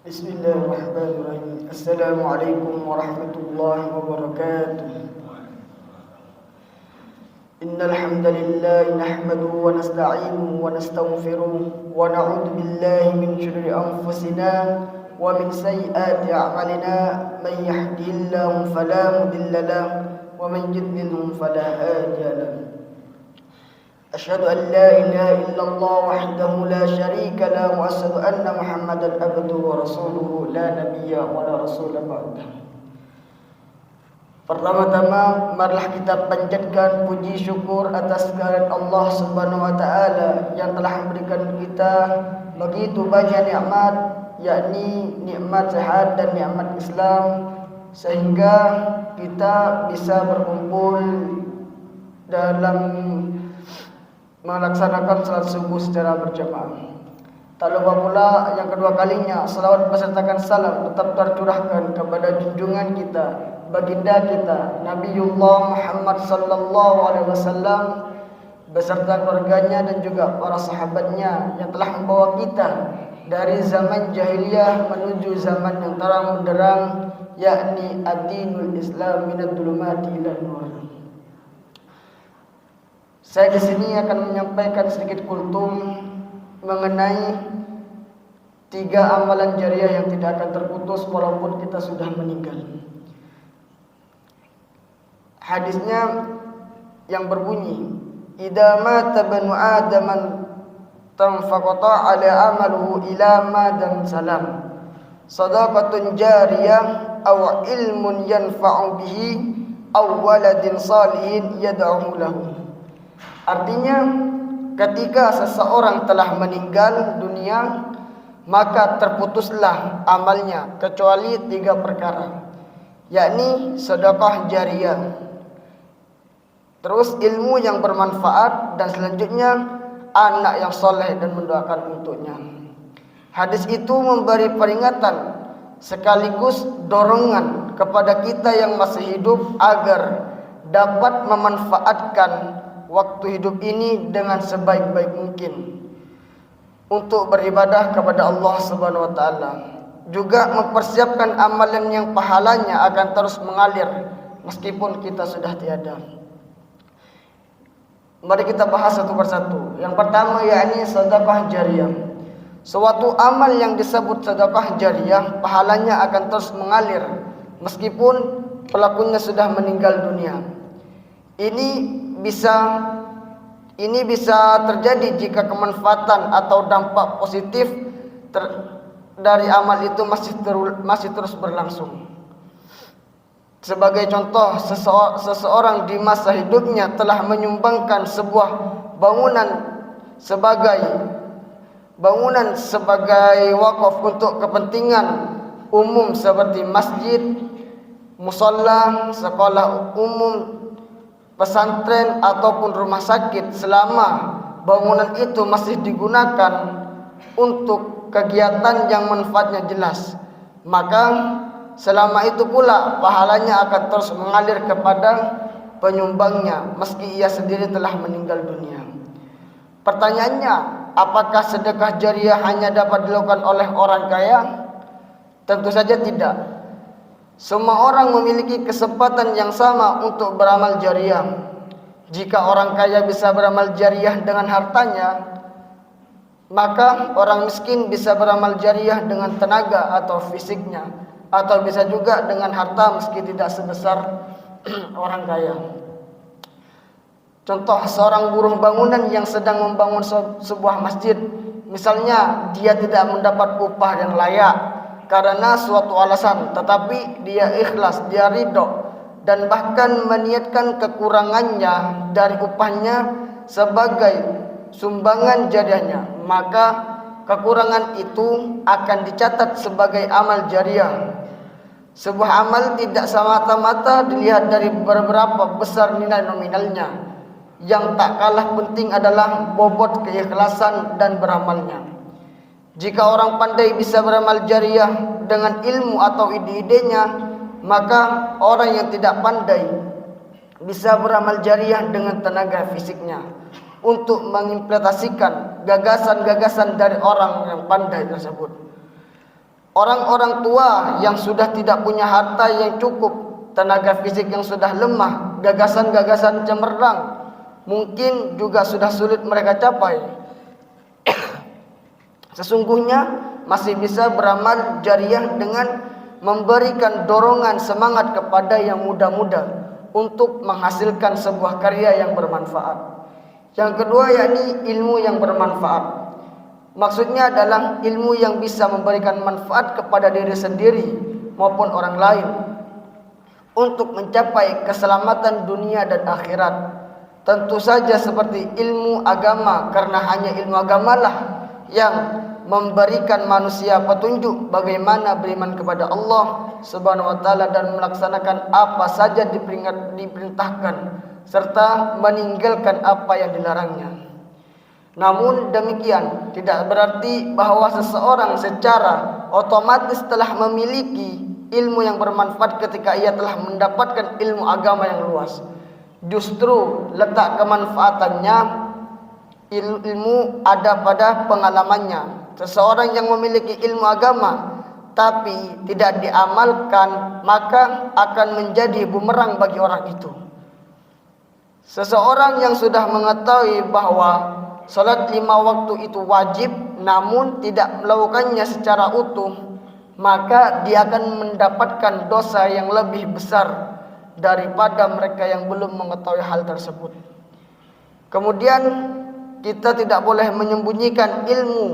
Bismillahirrahmanirrahim. Assalamualaikum warahmatullahi wabarakatuh. Innal hamdalillah nahmaduhu wa nasta'inuhu wa nastaghfiruh wa na'udzu billahi min shururi anfusina wa min sayyiati a'malina. Man yahdihillahu fala mudilla lahu wa man yudlilhu fala hadiya lahu. أشهد أن لا إله إلا الله وحده لا شريك له وأشهد أن محمدا عبده ورسوله لا نبي ولا رسول بعده. Pertama-tama marilah kita panjatkan puji syukur atas kehadirat Allah Subhanahu wa taala yang telah memberikan kita begitu banyak nikmat, yakni nikmat sehat dan nikmat Islam, sehingga kita bisa berkumpul dalam melaksanakan salat subuh secara berjamaah. Tak lupa pula yang kedua kalinya salawat besertakan salam tetap tercurahkan kepada junjungan kita, baginda kita Nabiullah Muhammad sallallahu alaihi wasallam beserta keluarganya dan juga para sahabatnya yang telah membawa kita dari zaman jahiliyah menuju zaman yang terang benderang, yakni ad-dinul Islam minad dhulumati ilan nur. Saya di sini akan menyampaikan sedikit kultum mengenai 3 amalan jariah yang tidak akan terputus walaupun kita sudah meninggal. Hadisnya yang berbunyi, "Idza mata banu Adaman tanfaqata ala amaluhu ila ma dan salam. Shadaqatun jariyah aw ilmun yanfa'u bihi aw waladin salihin yad'u lahu." Artinya, ketika seseorang telah meninggal dunia, maka terputuslah amalnya kecuali 3 perkara, yakni sedekah jariyah, terus ilmu yang bermanfaat, dan selanjutnya anak yang soleh dan mendoakan untuknya. Hadis itu memberi peringatan sekaligus dorongan kepada kita yang masih hidup agar dapat memanfaatkan waktu hidup ini dengan sebaik-baik mungkin untuk beribadah kepada Allah Subhanahu wa taala. Juga mempersiapkan amalan yang pahalanya akan terus mengalir meskipun kita sudah tiada. Mari kita bahas satu persatu. Yang pertama yakni sedekah jariyah. Suatu amal yang disebut sedekah jariyah pahalanya akan terus mengalir meskipun pelakunya sudah meninggal dunia. Ini bisa terjadi jika kemanfaatan atau dampak positif dari amal itu masih terus berlangsung. Sebagai contoh, seseorang di masa hidupnya telah menyumbangkan sebuah bangunan sebagai wakaf untuk kepentingan umum seperti masjid, musalla, sekolah umum, pesantren ataupun rumah sakit, selama bangunan itu masih digunakan untuk kegiatan yang manfaatnya jelas, maka selama itu pula pahalanya akan terus mengalir kepada penyumbangnya meski ia sendiri telah meninggal dunia. Pertanyaannya, apakah sedekah jariah hanya dapat dilakukan oleh orang kaya? Tentu saja tidak. Semua orang memiliki kesempatan yang sama untuk beramal jariah. Jika orang kaya bisa beramal jariah dengan hartanya, maka orang miskin bisa beramal jariah dengan tenaga atau fisiknya, atau bisa juga dengan harta meski tidak sebesar orang kaya. Contoh, seorang buruh bangunan yang sedang membangun sebuah masjid, misalnya dia tidak mendapat upah yang layak karena suatu alasan, tetapi dia ikhlas, dia ridho, dan bahkan meniatkan kekurangannya dari upahnya sebagai sumbangan jariahnya, maka kekurangan itu akan dicatat sebagai amal jariah. Sebuah amal tidak semata-mata dilihat dari beberapa besar nilai nominalnya. Yang tak kalah penting adalah bobot keikhlasan dan beramalnya. Jika orang pandai bisa beramal jariah dengan ilmu atau ide-idenya, maka orang yang tidak pandai bisa beramal jariah dengan tenaga fisiknya untuk mengimplementasikan gagasan-gagasan dari orang yang pandai tersebut. Orang-orang tua yang sudah tidak punya harta yang cukup, tenaga fisik yang sudah lemah, gagasan-gagasan cemerlang, mungkin juga sudah sulit mereka capai. Sesungguhnya masih bisa beramal jariah dengan memberikan dorongan semangat kepada yang muda-muda untuk menghasilkan sebuah karya yang bermanfaat. Yang kedua yakni ilmu yang bermanfaat. Maksudnya adalah ilmu yang bisa memberikan manfaat kepada diri sendiri maupun orang lain untuk mencapai keselamatan dunia dan akhirat. Tentu saja seperti ilmu agama, karena hanya ilmu agamalah yang memberikan manusia petunjuk bagaimana beriman kepada Allah Subhanahu wa taala dan melaksanakan apa saja diperintahkan serta meninggalkan apa yang dilarangnya. Namun demikian tidak berarti bahwa seseorang secara otomatis telah memiliki ilmu yang bermanfaat ketika ia telah mendapatkan ilmu agama yang luas. Justru letak kemanfaatannya ilmu ada pada pengalamannya. Seseorang yang memiliki ilmu agama tapi tidak diamalkan, maka akan menjadi bumerang bagi orang itu. Seseorang yang sudah mengetahui bahwa salat 5 waktu itu wajib namun tidak melakukannya secara utuh, maka dia akan mendapatkan dosa yang lebih besar daripada mereka yang belum mengetahui hal tersebut. Kemudian kita tidak boleh menyembunyikan ilmu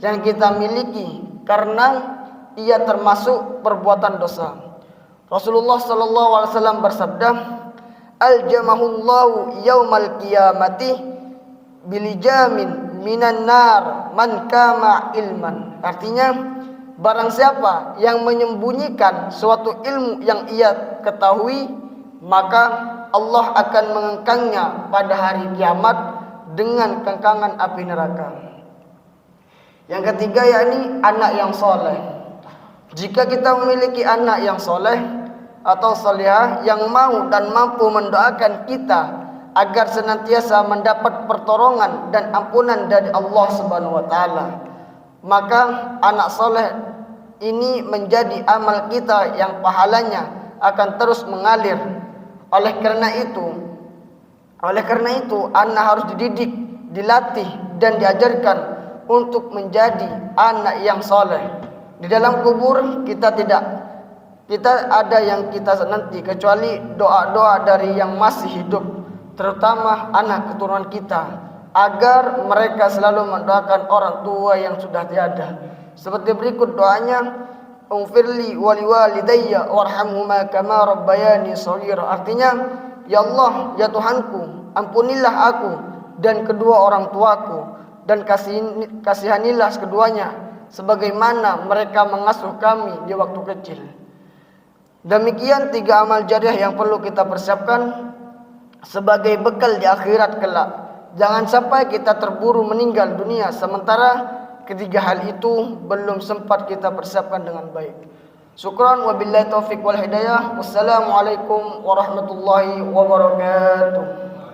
yang kita miliki karena ia termasuk perbuatan dosa. Rasulullah SAW bersabda, "Aljamahullahu yaumal qiyamati bilijamin minan nar man kama ilman." Artinya, barang siapa yang menyembunyikan suatu ilmu yang ia ketahui, maka Allah akan mengengkangnya pada hari kiamat dengan kengkangan api neraka. Yang ketiga yakni anak yang soleh. Jika kita memiliki anak yang soleh atau solehah yang mau dan mampu mendoakan kita agar senantiasa mendapat pertolongan dan ampunan dari Allah Subhanahu wa taala, maka anak soleh ini menjadi amal kita yang pahalanya akan terus mengalir. Oleh karena itu anak harus dididik, dilatih dan diajarkan untuk menjadi anak yang soleh. Di dalam kubur kita ada yang kita nanti kecuali doa-doa dari yang masih hidup, terutama anak keturunan kita, agar mereka selalu mendoakan orang tua yang sudah tiada. Seperti berikut doanya, "Ughfirli wa liwalidayya warhamhuma kama rabbayani shaghira." Artinya, ya Allah, ya Tuhanku, ampunilah aku dan kedua orang tuaku dan kasihanilah keduanya sebagaimana mereka mengasuh kami di waktu kecil. Demikian 3 amal jariah yang perlu kita persiapkan sebagai bekal di akhirat kelak. Jangan sampai kita terburu meninggal dunia sementara ketiga hal itu belum sempat kita persiapkan dengan baik. Syukran wabillahi taufik wal hidayah. Wassalamualaikum warahmatullahi wabarakatuh.